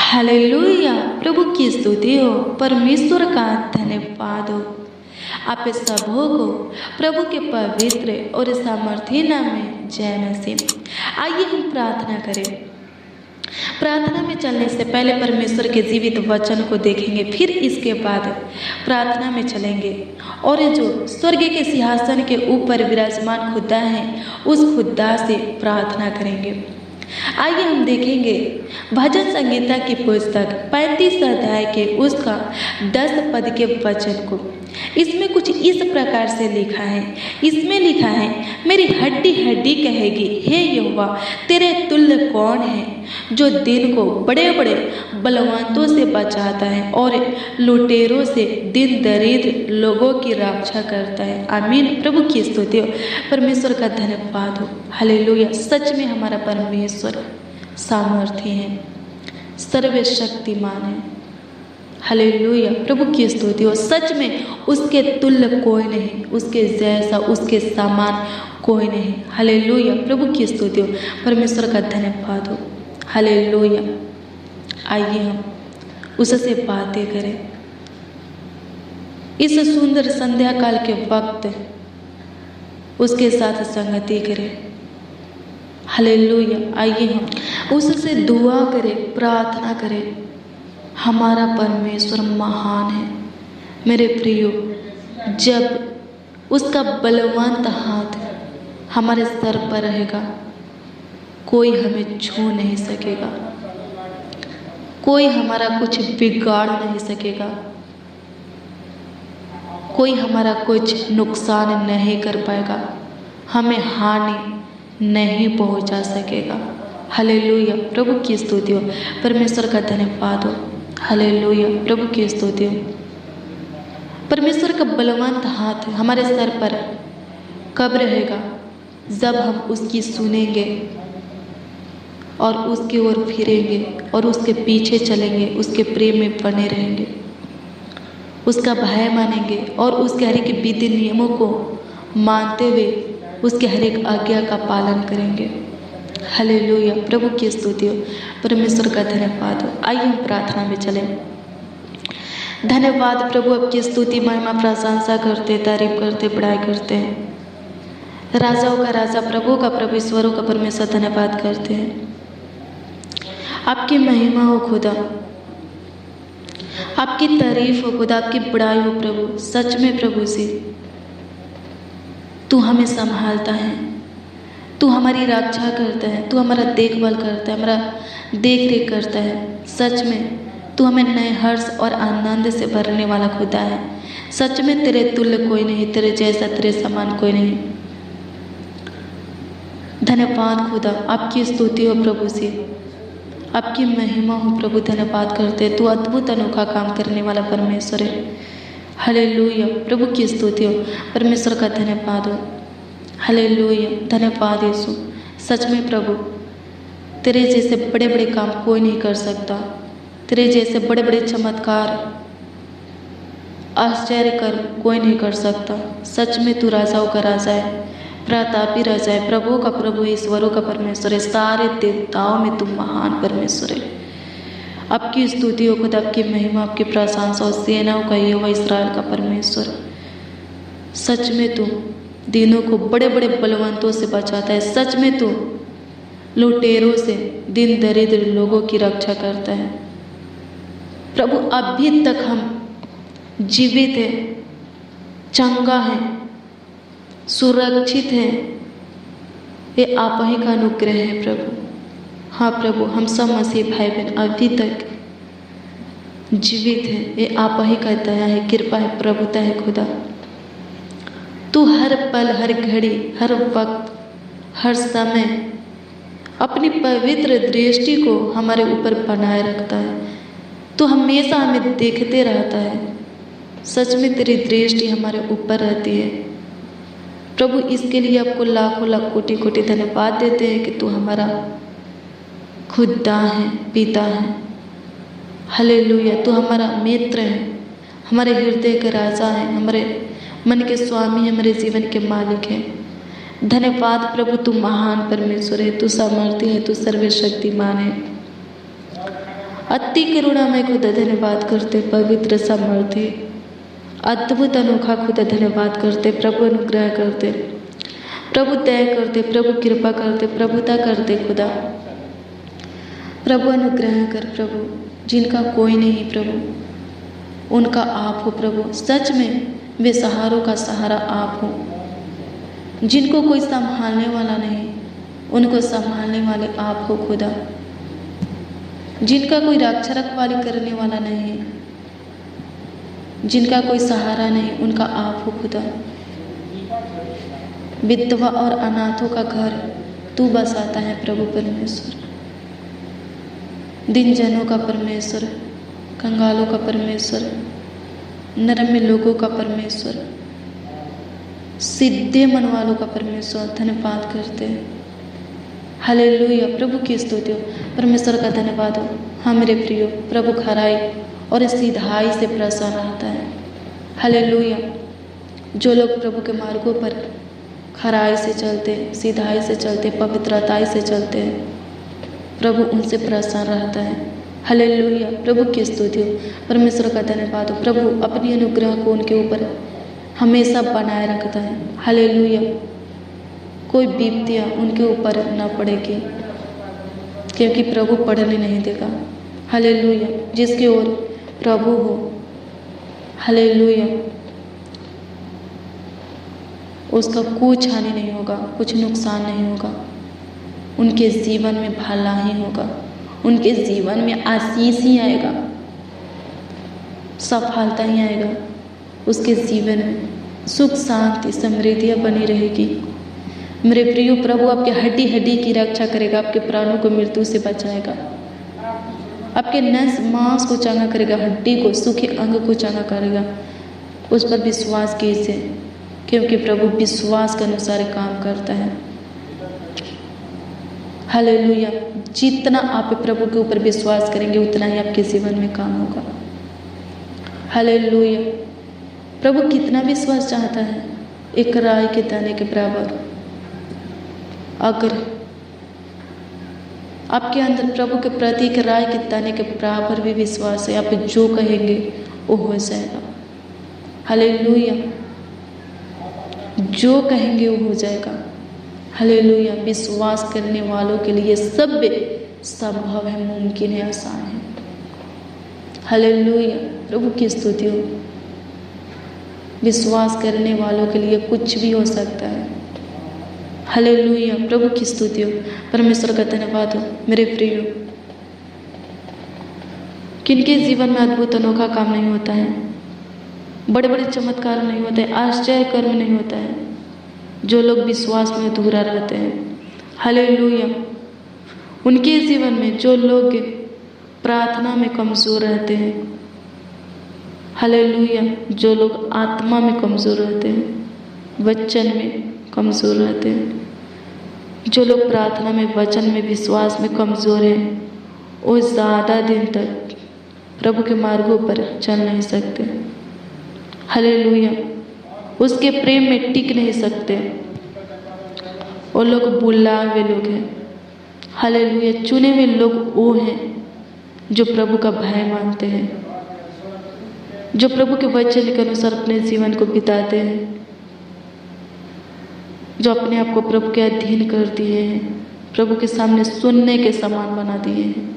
Hallelujah. प्रभु की स्तुति हो, परमेश्वर का धन्यवाद हो। आप सबों को प्रभु के पवित्र और सामर्थ्य नाम में जय मसीह। आइए हम प्रार्थना करें। प्रार्थना में चलने से पहले परमेश्वर के जीवित वचन को देखेंगे, फिर इसके बाद प्रार्थना में चलेंगे और जो स्वर्ग के सिंहासन के ऊपर विराजमान खुदा है उस खुदा से प्रार्थना करेंगे। आइए हम देखेंगे भजन संगीता की पुस्तक 35 अध्याय के उसका 10 पद के वचन को। इसमें कुछ इस प्रकार से लिखा है। इसमें लिखा है, मेरी हड्डी हड्डी कहेगी, हे यहोवा तेरे तुल्य कौन है, जो दिन को बड़े बड़े बलवंतों से बचाता है और लुटेरों से दिन दरिद्र लोगों की रक्षा करता है। आमीन। प्रभु की स्तुति हो, परमेश्वर का धन्यवाद हो। हालेलुया। सच में हमारा परमेश्वर सामर्थ्य है, सर्वशक्तिमान है। हालेलुया। प्रभु की स्तुति हो। सच में उसके तुल्य कोई नहीं, उसके जैसा उसके समान कोई नहीं। हालेलुया। प्रभु की स्तुति हो, परमेश्वर का धन्यवाद हो। हालेलुया। आइए हम उससे बातें करें। इस सुंदर संध्या काल के वक्त उसके साथ संगति करें। हालेलुया। आइए हम उससे दुआ करें, प्रार्थना करें। हमारा परमेश्वर महान है मेरे प्रियो। जब उसका बलवंत हाथ हमारे सर पर रहेगा, कोई हमें छू नहीं सकेगा, कोई हमारा कुछ बिगाड़ नहीं सकेगा, कोई हमारा कुछ नुकसान नहीं कर पाएगा, हमें हानि नहीं पहुंचा सकेगा। हालेलुया। प्रभु की स्तुति हो, परमेश्वर का धन्यवाद हो। हालेलुया। प्रभु की स्तुति हो। परमेश्वर का बलवंत हाथ हमारे सर पर कब रहेगा? जब हम उसकी सुनेंगे और उसकी ओर फिरेंगे और उसके पीछे चलेंगे, उसके प्रेम में बने रहेंगे, उसका भय मानेंगे और उसके हर एक विधि नियमों को मानते हुए उसके हर एक आज्ञा का पालन करेंगे। हालेलुया। प्रभु की स्तुति हो, परमेश्वर का धन्यवाद हो। आइए हम प्रार्थना में चलें। धन्यवाद प्रभु, आपकी स्तुति महिमा प्रशंसा करते, तारीफ करते, बड़ाई करते हैं। राजाओं का राजा, प्रभु का प्रभु, ईश्वरों का परमेश्वर धन्यवाद करते हैं। आपकी महिमा हो खुदा, आपकी तारीफ हो खुदा, आपकी बड़ाई हो प्रभु। सच में प्रभु से तू हमें संभालता है, तू हमारी रक्षा करता है, तू हमारा देखभाल करता है, हमारा देख रेख करता है। सच में तू हमें नए हर्ष और आनंद से भरने वाला खुदा है। सच में तेरे तुल्य कोई नहीं, तेरे जैसा तेरे समान कोई नहीं। धन्यवाद खुदा, आपकी स्तुति हो प्रभु से, आपकी महिमा हो प्रभु। धन्यवाद करते, तू अद्भुत अनोखा काम करने वाला परमेश्वर है। हालेलुया। प्रभु की स्तुति हो, परमेश्वर का धन्यवाद हो। हालेलुया। धन्यवाद यीशु। सच में प्रभु तेरे जैसे बड़े बड़े काम कोई नहीं कर सकता, तेरे जैसे बड़े बड़े चमत्कार आश्चर्य कर कोई नहीं कर सकता। सच में तू राजाओं का राजा है, प्रतापी राजा है, प्रभु का प्रभु, ईश्वरों का परमेश्वर है। सारे देवताओं में तू महान परमेश्वर है। आपकी स्तुति हो खुद, आपकी महिमा, आपकी प्रशंसा और सेनाओं का यहोवा इस्राएल का परमेश्वर। सच में तू दिनों को बड़े बड़े बलवंतों से बचाता है। सच में तू लुटेरों से, दिन दरिद्र लोगों की रक्षा करता है। प्रभु अभी तक हम जीवित हैं, चंगा हैं, सुरक्षित हैं, ये आप ही का अनुग्रह है प्रभु। हाँ प्रभु, हम सब मसीह भाई बहन अभी तक जीवित हैं, ये आप ही का दया है, कृपा है, प्रभुता है खुदा। तू हर पल, हर घड़ी, हर वक्त, हर समय अपनी पवित्र दृष्टि को हमारे ऊपर बनाए रखता है। तू हमेशा हमें देखते रहता है। सच में तेरी दृष्टि हमारे ऊपर रहती है प्रभु। इसके लिए आपको लाखों लाख कोटि कोटि धन्यवाद देते हैं कि तू हमारा खुदा है, पिता है। हालेलुया। तू हमारा मित्र है, हमारे हृदय के राजा है, हमारे मन के स्वामी है, हमारे जीवन के मालिक है। धन्यवाद प्रभु, तू महान परमेश्वर है, तू सामर्थ्य है, तू सर्वशक्तिमान है। अति करुणामय खुदा धन्यवाद करते, पवित्र सामर्थ्य अद्भुत अनोखा खुदा धन्यवाद करते, प्रभु अनुग्रह करते, प्रभु दया करते, प्रभु कृपा करते, प्रभुता करते खुदा। प्रभु अनुग्रह कर प्रभु, जिनका कोई नहीं प्रभु उनका आप हो प्रभु। सच में बेसहारों का सहारा आप हो, जिनको कोई संभालने वाला नहीं उनको संभालने वाले आप हो खुदा। जिनका कोई रक्षा रखवाली करने वाला नहीं, जिनका कोई सहारा नहीं उनका आप हो खुदा। विधवा और अनाथों का घर तू बसाता है प्रभु परमेश्वर। दिन जनों का परमेश्वर, कंगालों का परमेश्वर, नरम लोगों का परमेश्वर, सीधे मन वालों का परमेश्वर धन्यवाद करते हैं। हालेलुया, प्रभु की स्तुति हो, परमेश्वर का धन्यवाद हो। हाँ मेरे प्रियो, प्रभु खराई और सीधाई से प्रसन्न रहता है। हालेलुया, जो लोग प्रभु के मार्गों पर खराई से चलते, सीधाई से चलते, पवित्रताई से चलते हैं, प्रभु उनसे प्रसन्न रहता है। हालेलुया, प्रभु की स्तुति हो, परमेश्वर का धन्यवाद हो। प्रभु अपनी अनुग्रह को उनके ऊपर हमेशा बनाए रखता है। हालेलुया, कोई विपत्तियाँ उनके ऊपर ना पड़ेगी, क्योंकि प्रभु पढ़ने नहीं देगा। हालेलुया, जिसकी ओर प्रभु हो, हालेलुया, उसका कुछ हानि नहीं होगा, कुछ नुकसान नहीं होगा। उनके जीवन में भला ही होगा, उनके जीवन में आशीष ही आएगा, सफलता ही आएगा। उसके जीवन में सुख शांति समृद्धियाँ बनी रहेगी। मेरे प्रियो, प्रभु आपके हड्डी हड्डी की रक्षा करेगा, आपके प्राणों को मृत्यु से बचाएगा, आपके नस मांस को चंगा करेगा, हड्डी को, सूखे अंग को चंगा करेगा। उस पर विश्वास कीजिए, क्योंकि प्रभु विश्वास के अनुसार काम करता है। हालेलुया, जितना आप प्रभु के ऊपर विश्वास करेंगे उतना ही आपके जीवन में काम होगा। हालेलुया, प्रभु कितना विश्वास चाहता है? एक राई के दाने के बराबर। अगर आपके अंदर प्रभु के प्रति एक राय के दाने के बराबर भी विश्वास है, आप जो कहेंगे वो हो जाएगा। हालेलुया, जो कहेंगे वो हो जाएगा। हालेलुया, विश्वास करने वालों के लिए सब संभव है, मुमकिन है, आसान है। हालेलुया, प्रभु की स्तुति हो। विश्वास करने वालों के लिए कुछ भी हो सकता है। हालेलुया, प्रभु की स्तुति हो, परमेश्वर का धन्यवाद हो। मेरे प्रियो, किनके जीवन में अद्भुत अनोखा काम नहीं होता है, बड़े बड़े चमत्कार नहीं होते, आश्चर्य कर्म नहीं होता है, जो लोग विश्वास में अधूरा रहते हैं। हालेलुया, उनके जीवन में जो लोग प्रार्थना में कमज़ोर रहते हैं, हालेलुया, जो लोग आत्मा में कमज़ोर रहते हैं, वचन में कमज़ोर रहते हैं, जो लोग प्रार्थना में, वचन में, विश्वास में कमज़ोर हैं, वो ज़्यादा दिन तक प्रभु के मार्गों पर चल नहीं सकते। हालेलुया, उसके प्रेम में टिक नहीं सकते। वो लोग बुलाए हुए लोग हैं। हालेलुया, चुने हुए लोग वो हैं जो प्रभु का भय मानते हैं, जो प्रभु के वचन के अनुसार अपने जीवन को बिताते हैं, जो अपने आप को प्रभु के अधीन कर दिए हैं, प्रभु के सामने सुनने के समान बना दिए हैं,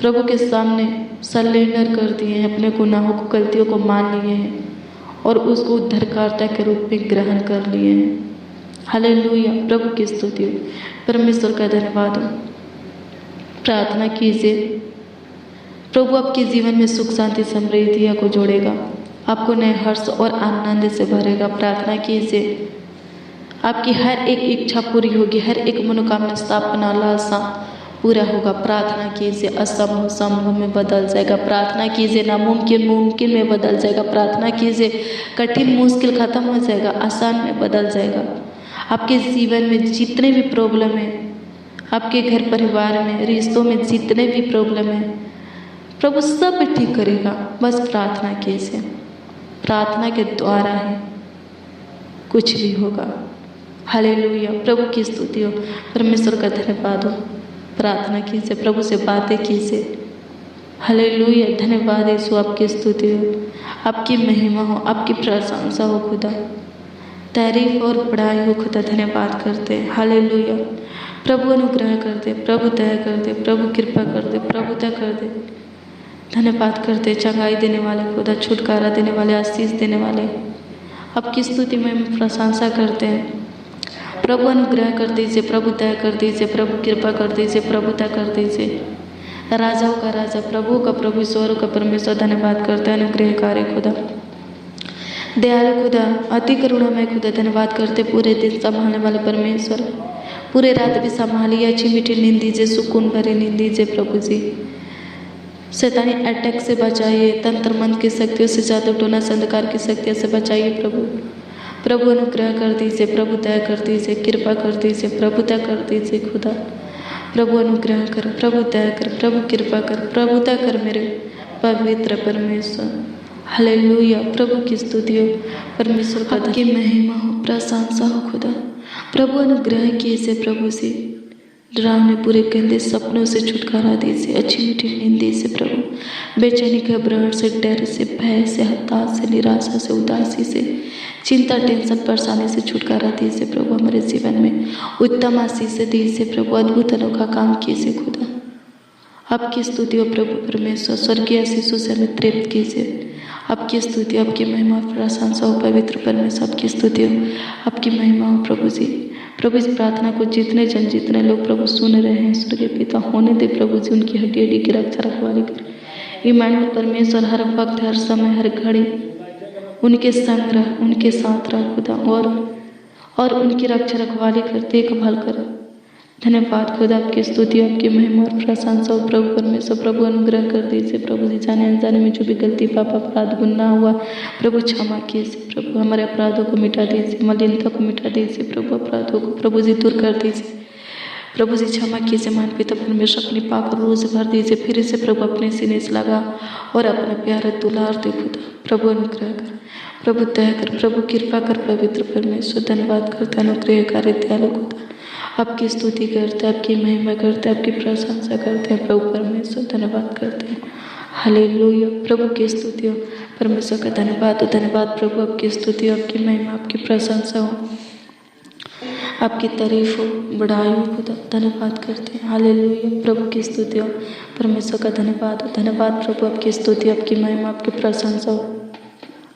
प्रभु के सामने सरेंडर कर दिए हैं, अपने गुनाहों को, गलतियों को मान लिए हैं और उसको उद्धारकर्ता के रूप में ग्रहण कर लिए हैं। हालेलुया, प्रभु की स्तुति हो, परमेश्वर का धन्यवाद हो। प्रार्थना कीजिए, प्रभु आपके जीवन में सुख शांति समृद्धियों को जोड़ेगा, आपको नए हर्ष और आनंद से भरेगा। प्रार्थना कीजिए, आपकी हर एक इच्छा पूरी होगी, हर एक मनोकामना, सपना, लालसा पूरा होगा। प्रार्थना कीजिए, असंभव संभव में बदल जाएगा। प्रार्थना कीजिए, नामुमकिन मुमकिन में बदल जाएगा। प्रार्थना कीजिए, कठिन मुश्किल खत्म हो जाएगा, आसान में बदल जाएगा। आपके जीवन में जितने भी प्रॉब्लम है, आपके घर परिवार में, रिश्तों में जितने भी प्रॉब्लम है, प्रभु सब ठीक करेगा। बस प्रार्थना कीजिए, प्रार्थना के द्वारा ही कुछ भी होगा। हालेलुया, प्रभु की स्तुति हो, परमेश्वर का धन्यवाद हो। प्रार्थना कीजिए, प्रभु से बातें कीजिए, हालेलुया। धन्यवाद यीशु, आपकी स्तुति हो, आपकी महिमा हो, आपकी प्रशंसा हो खुदा, तारीफ और बड़ाई हो खुदा। धन्यवाद करते हैं। हालेलुया। प्रभु अनुग्रह कर दे, प्रभु दया कर दे, प्रभु कृपा कर दे, प्रभुता कर दे। धन्यवाद करते, चंगाई देने वाले खुदा, छुटकारा देने वाले, आशीष देने वाले, आपकी स्तुति में प्रशंसा करते हैं। प्रभु अनुग्रह कर दीजिए, प्रभु दया कर दीजिए, प्रभु कृपा कर दीजिए, प्रभुता कर दीजिए। राजाओं का राजा, प्रभु का प्रभु, ईश्वरों का परमेश्वर, धन्यवाद करते हैं। अनुग्रहकारी खुदा, दयालु खुदा, अति करुणामय खुदा, धन्यवाद करते। पूरे दिन संभालने वाले परमेश्वर, पूरे रात भी संभालिए, अच्छी मीठी नींद दीजिए, सुकून भरी नींद दीजिए प्रभु जी। शैतानी अटैक से बचाइए, तंत्र मंत्र की शक्तियों से, जादू टोना अंधकार की शक्तियों से बचाइए प्रभु। प्रभु अनुग्रह कर दीजिए, प्रभु दया कर दीजिए, कृपा कर दीजिए, प्रभुता कर दीजिए खुदा। प्रभु अनुग्रह कर, प्रभु दया कर, प्रभु कृपा कर, प्रभुता कर मेरे पवित्र परमेश्वर। हालेलुया। प्रभु की स्तुति हो, परमेश्वर का की महिमा हो, प्रशंसा हो खुदा। प्रभु अनुग्रह कीजिए प्रभु से, डरावने पूरे गंदे सपनों से छुटकारा दीजिए, अच्छी मीठी नींद दीजिए प्रभु। बेचैनी, घबराहट से, डर से, भय से, हताश से, निराशा से, उदासी से, चिंता, टेंशन, परेशानी से छुटकारा दीजिए प्रभु। हमारे जीवन में उत्तम आशीष दीजिए प्रभु, अद्भुत अनोखा काम कीजिए खुदा। आपकी स्तुति हो प्रभु परमेश्वर, स्वर्गीय आशीषों से हमें तृप्त कीजिए। आपकी स्तुति, आपकी महिमा, प्रशंसा हो पवित्र परमेश्वर, आपकी स्तुति हो, आपकी महिमा हो प्रभु जी। प्रभु इस प्रार्थना को जितने लोग प्रभु सुन रहे हैं, स्वर्गीय पिता होने दे प्रभु जी, उनकी हड्डी हड्डी की रक्षा रखवाली कर। इमानुएल परमेश्वर हर वक्त, हर समय, हर घड़ी उनके संग रह, उनके साथ रह खुदा, और उनकी रक्षा रखवाली कर, देखभाल कर। धन्यवाद खुदा, आपकी स्तुति, आपकी महिमा और प्रशंसा हो प्रभु परमेश्वर। प्रभु अनुग्रह कर दीजिए प्रभु जी, जाने अनजाने में जो भी गलती, पाप, अपराध, गुनाह हुआ प्रभु क्षमा कीजिए प्रभु। हमारे अपराधों को मिटा दीजिए, मलिनता को मिटा दीजिए प्रभु, अपराधों को प्रभु जी दूर कर दीजिए प्रभु जी। क्षमा कीजिए मान पिता परमेश्वर, अपनी पाक रूह से भर दीजिए, फिर से प्रभु अपने सीने से लगा और अपना प्यारा दुलार दे खुदा। प्रभु अनुग्रह कर, प्रभु दया कर, प्रभु कृपा कर पवित्र परमेश्वर। धन्यवाद करते, अनुग्रहकारी दयालु खुदा, आपकी स्तुति करते, आपकी महिमा करते, आपकी प्रशंसा करते हैं प्रभु परमेश्वर। धन्यवाद करते हैं। हालेलुया। प्रभु की स्तुति हो, परमेश्वर का धन्यवाद हो, धन्यवाद प्रभु, आपकी स्तुति हो, आपकी महिमा, आपकी प्रशंसा हो, आपकी तारीफ हो, बढ़ाई हो खुदा। धन्यवाद करते हैं। हालेलुया। प्रभु की स्तुति हो, परमेश्वर का धन्यवाद हो, धन्यवाद प्रभु, आपकी स्तुति, आपकी महिमा, आपकी प्रशंसा हो।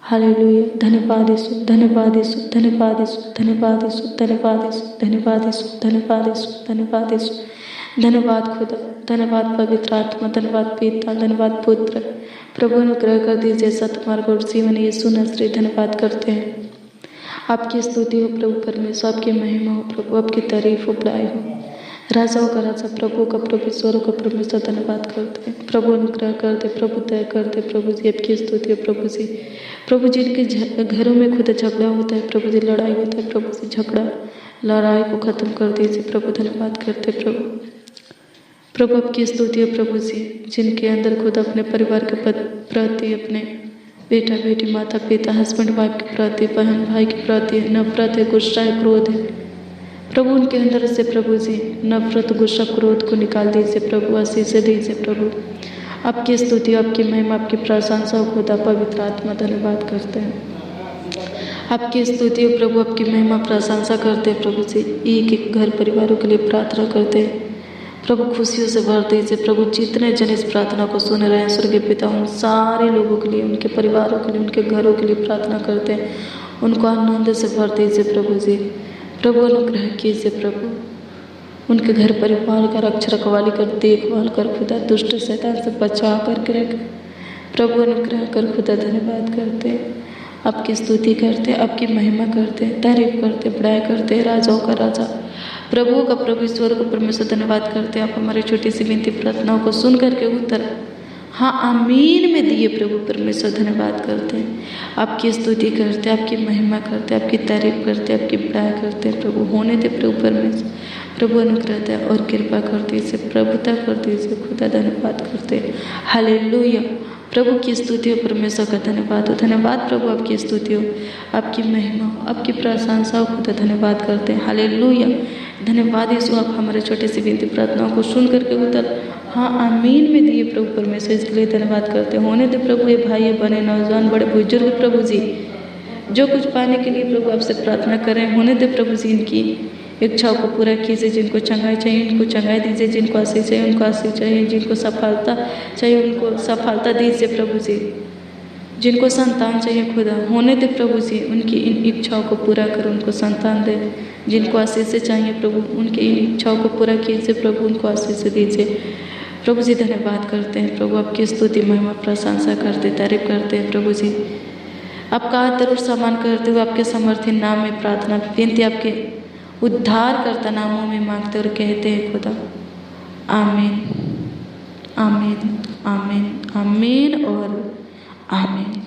हालेलुया। धन्यवाद यीशु, धन्यवाद यीशु, धन्यवाद यीशु, धन्यवाद यीशु, धन्यवाद यीशु, धन्यवाद यीशु, धन्यवाद यीशु, धन्यवाद यीशु, धन्यवाद खुदा, धन्यवाद पवित्र आत्मा, धन्यवाद पिता, धन्यवाद पुत्र। प्रभु अनुग्रह कर दीजिए सतमार्ग और जीवन यीशु नजरी। धन्यवाद करते हैं। आपकी स्तुति हो प्रभु परमेश्वर, आपकी महिमा हो प्रभु, आपकी तारीफ हो, बड़ाई हो। राजाओं का राजा, प्रभु का प्रभु, ईश्वरों का परमेश्वर। धन्यवाद करते हैं प्रभु, अनुग्रह करते प्रभु, दया करते प्रभु जी, आपकी स्तुति हो प्रभु जी। प्रभु जी के घरों में खुद झगड़ा होता है प्रभु जी, लड़ाई होता है प्रभु जी, झगड़ा लड़ाई को खत्म कर दीजिए प्रभु। धन्यवाद करते प्रभु, प्रभु आपकी स्तुति है प्रभु जी। जिनके अंदर खुद अपने परिवार के प्रति, अपने बेटा बेटी, माता पिता, हस्बैंड वाइफ के प्रति, बहन भाई के प्रति नफरत है, गुस्सा है, क्रोध है प्रभु, उनके अंदर से प्रभु जी नफरत, गुस्सा, क्रोध को निकाल दीजिए प्रभु, आशीष दीजिए प्रभु। आपकी स्तुति, आपकी महिमा, आपकी प्रशंसा खुदा पवित्र आत्मा। धन्यवाद करते हैं। आपकी स्तुति प्रभु, आपकी महिमा, प्रशंसा करते हैं प्रभु जी। एक एक घर परिवारों के लिए प्रार्थना करते हैं प्रभु, खुशियों से भर दीजिए प्रभु। जितने जन इस प्रार्थना को सुन रहे हैं स्वर्गीय पिता, उन सारे लोगों के लिए, उनके परिवारों के लिए, उनके घरों के लिए प्रार्थना करते हैं। उनको आनंद से भर दीजिए प्रभु जी। प्रभु अनुग्रह कीजिए प्रभु, उनके घर परिवार का रक्षा रखवाली कर, देखभाल कर खुदा, दुष्ट शैतान से बचा करके रख प्रभु। अनुग्रह कर खुदा। धन्यवाद करते हैं, आपकी स्तुति करते, आपकी महिमा करते, तारीफ करते, बड़ाई करते। राजाओं का राजा, प्रभु का प्रभु, ईश्वर को परमेश्वर। धन्यवाद करते हैं, आप हमारी छोटी सी विनती प्रार्थनाओं को सुन करके उत्तर हाँ आमीन में दिए प्रभु परमेश्वर। धन्यवाद करते हैं, आपकी स्तुति करते, आपकी महिमा करते, आपकी तारीफ करते, आपकी बड़ाई करते हैं प्रभु। होने दे प्रभु परमेश्वर। प्रभु अनुग्रह दे और कृपा कर दीजिए, प्रभुता कर दीजिए खुदा। धन्यवाद करते हैं। हालेलुया। प्रभु की स्तुति हो, परमेश्वर का धन्यवाद हो। धन्यवाद प्रभु, आपकी स्तुति हो, आपकी महिमा हो, आपकी प्रशंसा हो खुदा। धन्यवाद करते हैं। हालेलुया। धन्यवाद यीशु, आप हमारे छोटे सी विनती प्रार्थनाओं को सुन करके उतर हाँ आमीन में दिए प्रभु परमेश्वर, इसके लिए धन्यवाद करते हैं। होने दे प्रभु ये भाई ये बने नौजवान बड़े बुजुर्ग प्रभु जी जो कुछ पाने के लिए प्रभु आपसे प्रार्थना करें, होने दे प्रभु जी इनकी इच्छाओं को पूरा कीजिए। जिनको चंगाई चाहिए उनको चंगाई दीजिए, जिनको आशीष चाहिए उनको आशीष चाहिए, जिनको सफलता चाहिए उनको सफलता दीजिए प्रभु जी। जिनको संतान चाहिए खुदा होने दे प्रभु जी, उनकी इन इच्छाओं को पूरा कर उनको संतान दे। जिनको आशीष चाहिए प्रभु उनकी इन इच्छाओं को पूरा कीजिए प्रभु, उनको आशीष दीजिए प्रभु जी। धन्यवाद करते हैं प्रभु, आपकी स्तुति महिमा प्रशंसा करते तारीफ करते हैं प्रभु जी। आपका आदर और सम्मान करते हुए आपके समर्थन नाम में प्रार्थना विनती आपके उद्धार करता नामों में मांगते और कहते हैं खुदा आमीन आमीन आमीन आमीन और आमीन।